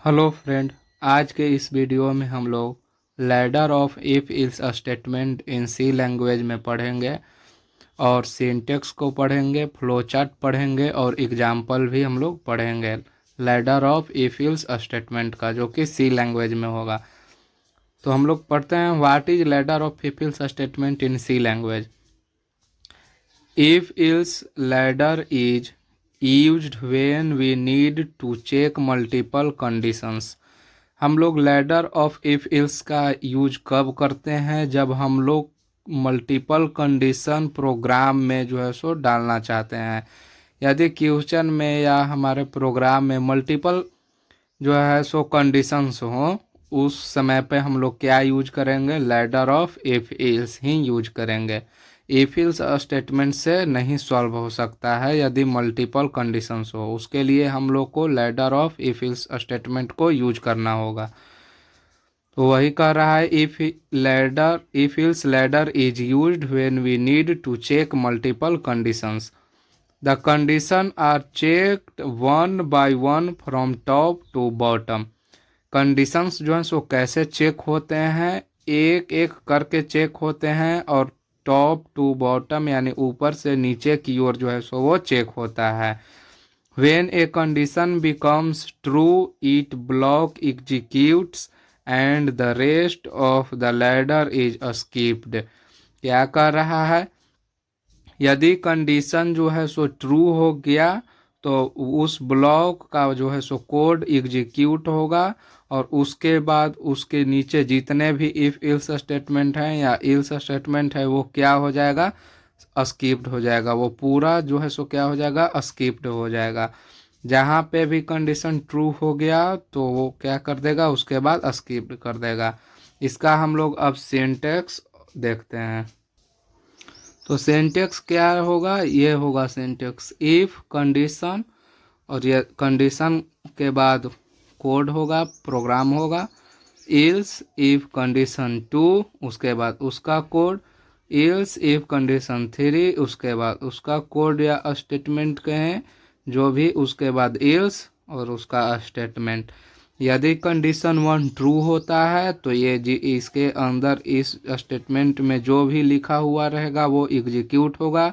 Hello friend, आज के इस वीडियो में हम लोग ladder of if else statement in C language में पढ़ेंगे और सिंटेक्स को पढ़ेंगे, फ्लोचार्ट पढ़ेंगे और एग्जाम्पल भी हम लोग पढ़ेंगे ladder of if else statement का, जो कि सी लैंग्वेज में होगा। तो हम लोग पढ़ते हैं what is ladder of if else statement in C language. If else ladder is used when we need to check multiple conditions। हम लोग लैडर ऑफ इफ इल्स का यूज कब करते हैं? जब हम लोग मल्टीपल कंडीशन प्रोग्राम में जो है सो डालना चाहते हैं। यदि क्वेश्चन में या हमारे प्रोग्राम में मल्टीपल जो है सो कंडीशंस हो, उस समय पे हम लोग क्या यूज करेंगे? Ladder of if ills he use करेंगे। इफ इल्स स्टेटमेंट से नहीं सॉल्व हो सकता है यदि मल्टीपल कंडीशंस हो, उसके लिए हम लोग को ladder of if else statement को यूज करना होगा। तो वही कह रहा है, if else ladder is used when we need to check multiple conditions. The condition are checked one by one from top to bottom. Conditions जो हैं सो कैसे चेक होते हैं? एक एक करके चेक होते हैं और टॉप टू बॉटम यानी ऊपर से नीचे की ओर जो है सो वो चेक होता है। When a condition becomes true it block executes and the rest of the ladder is skipped. क्या कर रहा है? यदि कंडीशन जो है सो ट्रू हो गया तो उस ब्लॉक का जो है सो कोड एग्जीक्यूट होगा और उसके बाद उसके नीचे जितने भी इफ इल्स स्टेटमेंट हैं या इल्स स्टेटमेंट है वो क्या हो जाएगा? स्किप्ड हो जाएगा। वो पूरा जो है सो क्या हो जाएगा? स्किप्ड हो जाएगा। जहाँ पे भी कंडीशन ट्रू हो गया तो वो क्या कर देगा? उसके बाद स्किप्ड कर देगा। इसका हम लोग अब सिंटेक्स देखते हैं। तो सिंटेक्स क्या होगा? ये होगा सिंटेक्स इफ कंडीशन और ये कंडीशन के बाद कोड होगा, प्रोग्राम होगा। इल्स इफ कंडीशन 2, उसके बाद उसका कोड। इल्स इफ कंडीशन 3, उसके बाद उसका कोड या स्टेटमेंट कहें जो भी, उसके बाद इल्स और उसका स्टेटमेंट। यदि कंडीशन 1 ट्रू होता है तो ये जी इसके अंदर इस स्टेटमेंट में जो भी लिखा हुआ रहेगा वो एग्जीक्यूट होगा।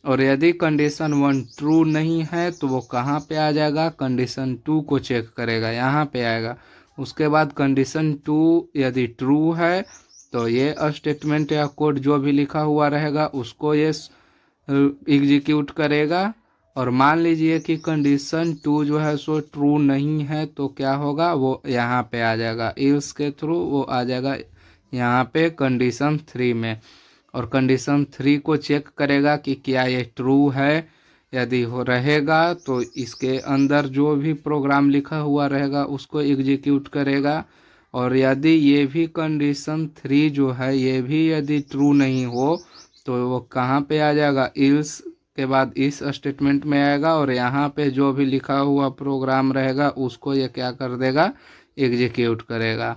और यदि कंडीशन 1 ट्रू नहीं है तो वो कहाँ पे आ जाएगा? कंडीशन 2 को चेक करेगा, यहाँ पे आएगा। उसके बाद कंडीशन 2 यदि ट्रू है तो ये स्टेटमेंट या कोड जो भी लिखा हुआ रहेगा उसको ये एग्जीक्यूट करेगा। और मान लीजिए कि कंडीशन 2 जो है सो ट्रू नहीं है तो क्या होगा? वो यहाँ पे आ जाएगा, इल्स के थ्रू वो आ जाएगा यहाँ पे कंडीशन 3 में। और कंडीशन 3 को चेक करेगा कि क्या ये ट्रू है। यदि हो रहेगा तो इसके अंदर जो भी प्रोग्राम लिखा हुआ रहेगा उसको एग्जीक्यूट करेगा। और यदि ये भी कंडीशन 3 जो है ये भी यदि ट्रू नहीं हो तो वो कहाँ पे आ जाएगा? इल्स के बाद इस स्टेटमेंट में आएगा और यहाँ पे जो भी लिखा हुआ प्रोग्राम रहेगा उसको ये क्या कर देगा? एग्जीक्यूट करेगा।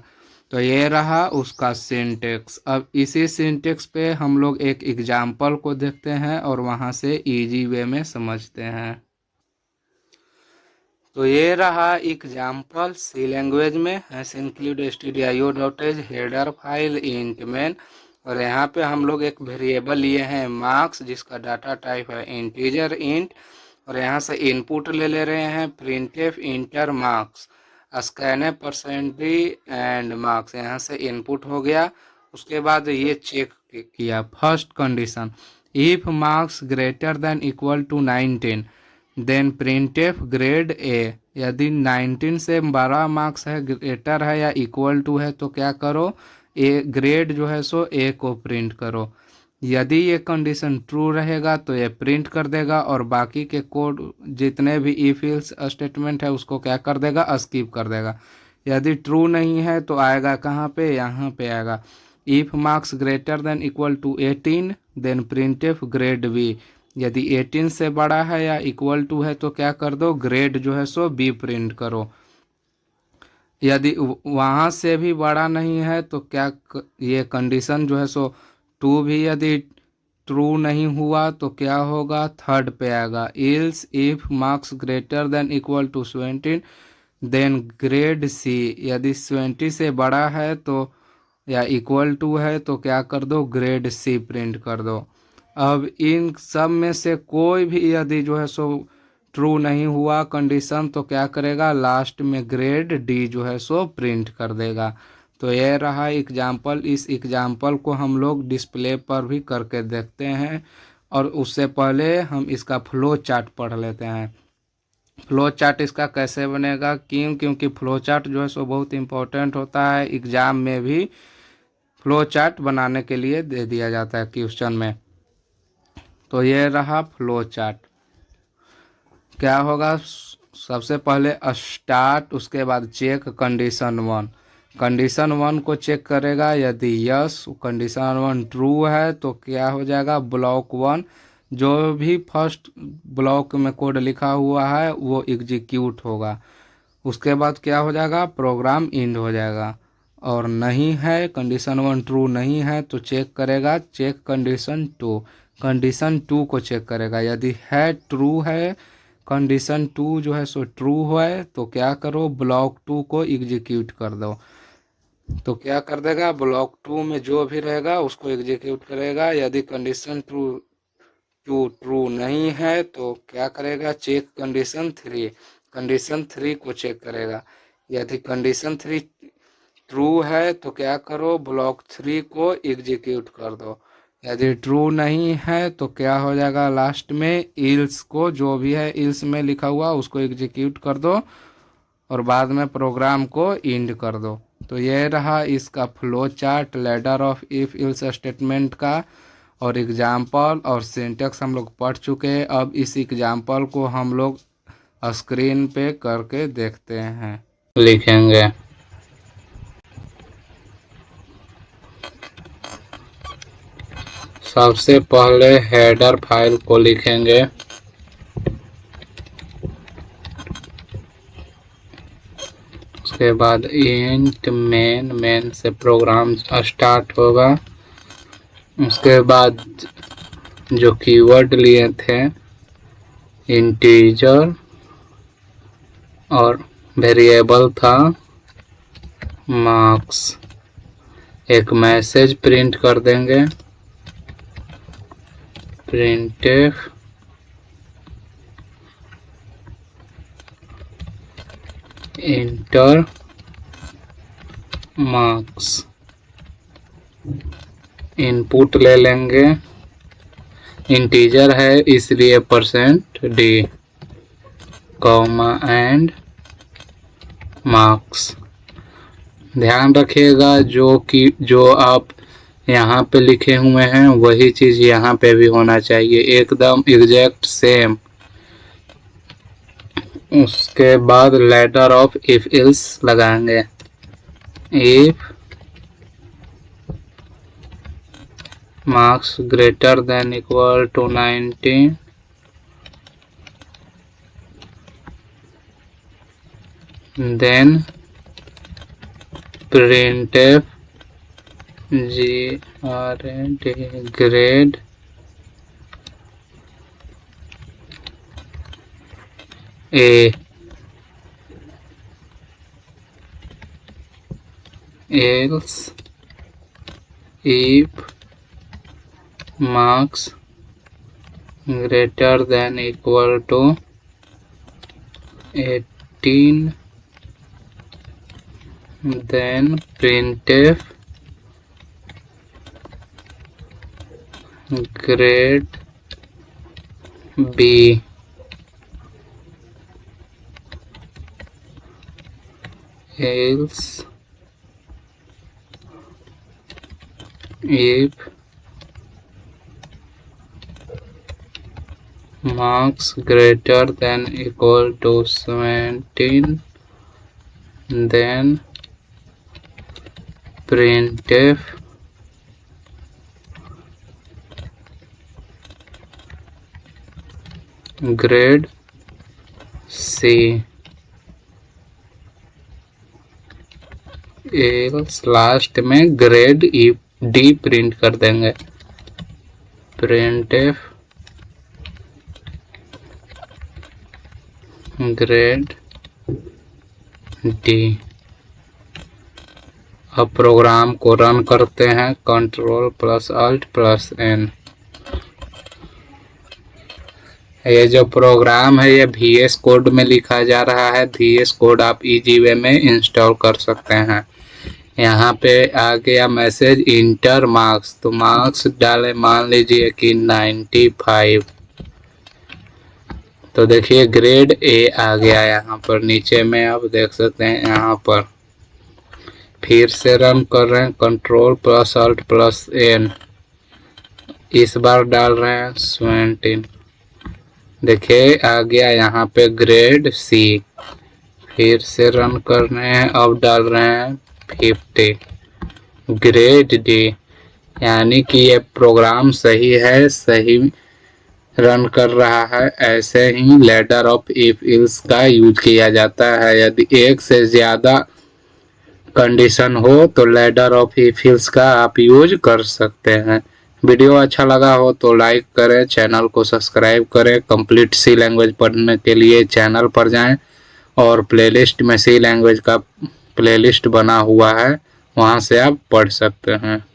तो ये रहा उसका सिंटेक्स। अब इसी सिंटेक्स पे हम लोग एक एग्जाम्पल को देखते हैं और वहाँ से इजी वे में समझते हैं। तो ये रहा एग्जाम्पल सी लैंग्वेज में। Hash include stdio.h header file int main. और यहाँ पे हम लोग एक वेरिएबल लिए हैं मार्क्स, जिसका डाटा टाइप है इंटीजर इंट। और यहाँ से इनपुट ले रहे हैं printf enter marks scan percent d and marks. यहाँ से इनपुट हो गया। उसके बाद ये चेक किया first condition, if marks greater than equal to 19 then printf grade A. यदि 19 से बड़ा मार्क्स है, ग्रेटर है या इक्वल टू है तो क्या करो? ए ग्रेड जो है सो ए को प्रिंट करो। यदि ये कंडीशन ट्रू रहेगा तो ये प्रिंट कर देगा और बाकी के कोड जितने भी इफ इल्स स्टेटमेंट है उसको क्या कर देगा? स्किप कर देगा। यदि ट्रू नहीं है तो आएगा कहाँ पे? यहाँ पे आएगा if marks greater than equal to 18 then printf grade B. यदि 18 से बड़ा है या इक्वल टू है तो क्या कर दो? ग्रेड जो है सो बी प्रिंट करो। यदि वहाँ से भी बड़ा नहीं है तो क्या ये कंडीशन जो है सो 2 भी यदि ट्रू नहीं हुआ तो क्या होगा? थर्ड पे आएगा else if marks greater than equal to 17 then grade C, यदि 20 से बड़ा है तो या इक्वल टू है तो क्या कर दो, ग्रेड सी प्रिंट कर दो। अब इन सब में से कोई भी यदि जो है सो ट्रू नहीं हुआ कंडीशन तो क्या करेगा, लास्ट में ग्रेड डी जो है सो प्रिंट कर देगा। तो यह रहा एग्जाम्पल। इस एग्जाम्पल को हम लोग डिस्प्ले पर भी करके देखते हैं, और उससे पहले हम इसका फ्लो चार्ट पढ़ लेते हैं। फ्लो चार्ट इसका कैसे बनेगा, क्योंकि फ्लो चार्ट जो है सो बहुत इंपॉर्टेंट होता है, एग्जाम में भी फ्लो चार्ट बनाने के लिए दे दिया जाता है क्वेश्चन में। तो ये रहा फ्लो चार्ट। क्या होगा, सबसे पहले स्टार्ट, उसके बाद चेक कंडीशन 1। कंडीशन 1 को चेक करेगा, यदि यस कंडीशन 1 ट्रू है तो क्या हो जाएगा, ब्लॉक 1 जो भी फर्स्ट ब्लॉक में कोड लिखा हुआ है वो एग्जीक्यूट होगा। उसके बाद क्या हो जाएगा, प्रोग्राम एंड हो जाएगा। और नहीं है, कंडीशन 1 ट्रू नहीं है तो चेक करेगा, चेक कंडीशन 2। कंडीशन 2 को चेक करेगा, यदि है ट्रू है, कंडीशन 2 जो है सो ट्रू है तो क्या करो, ब्लॉक 2 को एग्जीक्यूट कर दो। तो क्या कर देगा, ब्लॉक 2 में जो भी रहेगा उसको एग्जीक्यूट करेगा। यदि कंडीशन ट्रू नहीं है तो क्या करेगा, चेक कंडीशन 3। कंडीशन 3 को चेक करेगा, यदि कंडीशन 3 ट्रू है तो क्या करो, ब्लॉक 3 को एग्जीक्यूट कर दो। यदि ट्रू नहीं है तो क्या हो जाएगा, लास्ट में इल्स को, जो भी है इल्स में लिखा हुआ उसको एग्जीक्यूट कर दो और बाद में प्रोग्राम को एंड कर दो। तो ये रहा इसका flow chart ladder of if else statement का। और एग्जाम्पल और सिंटेक्स हम लोग पढ़ चुके हैं। अब इस एग्जाम्पल को हम लोग स्क्रीन पे करके देखते हैं। लिखेंगे सबसे पहले हेडर फाइल को लिखेंगे, उसके बाद इंट मेन से प्रोग्राम स्टार्ट होगा। उसके बाद जो कीवर्ड लिए थे इंटीजर और वेरिएबल था मार्क्स, एक मैसेज प्रिंट कर देंगे, प्रिंटफ इंटर मार्क्स। इनपुट ले लेंगे, इंटीजर है इसलिए %d, कॉमा एंड मार्क्स। ध्यान रखिएगा जो आप यहाँ पे लिखे हुए हैं वही चीज यहाँ पे भी होना चाहिए, एकदम एग्जैक्ट सेम। उसके बाद लेटर ऑफ इफ इल्स लगाएंगे, if marks greater than equal to 90 then printf grade a else if marks greater than equal to 18 then printf grade b else if marks greater than equal to 17 then printf grade C else last में grade D print कर देंगे, printf grade D. अब program को run करते हैं, Ctrl+Alt+N। ये जो programme है ये VS कोड में लिखा जा रहा है। VS कोड आप इजी वे में इंस्टॉल कर सकते हैं। यहाँ पे आ गया मैसेज इंटर मार्क्स, तो मार्क्स डालें, मान लीजिए कि 95। तो देखिए ग्रेड ए आ गया यहाँ पर, नीचे में आप देख सकते हैं। यहाँ पर फिर से रन कर रहे हैं, Ctrl+Alt+N। इस बार डाल रहे हैं 17। देखिए आ गया यहाँ पे ग्रेड सी। फिर से रन कर रहे हैं, अब डाल रहे हैं 50। ग्रेड डी, यानी कि ये प्रोग्राम सही है, सही रन कर रहा है। ऐसे ही लैडर ऑफ इफ इल्स का यूज किया जाता है। यदि एक से ज़्यादा कंडीशन हो तो लैडर ऑफ इफ इल्स का आप यूज कर सकते हैं। वीडियो अच्छा लगा हो तो लाइक करें, चैनल को सब्सक्राइब करें। कंप्लीट सी लैंग्वेज पढ़ने के लिए चैनल पर जाएं और प्लेलिस्ट में सी लैंग्वेज का प्लेलिस्ट बना हुआ है, वहां से आप पढ़ सकते हैं।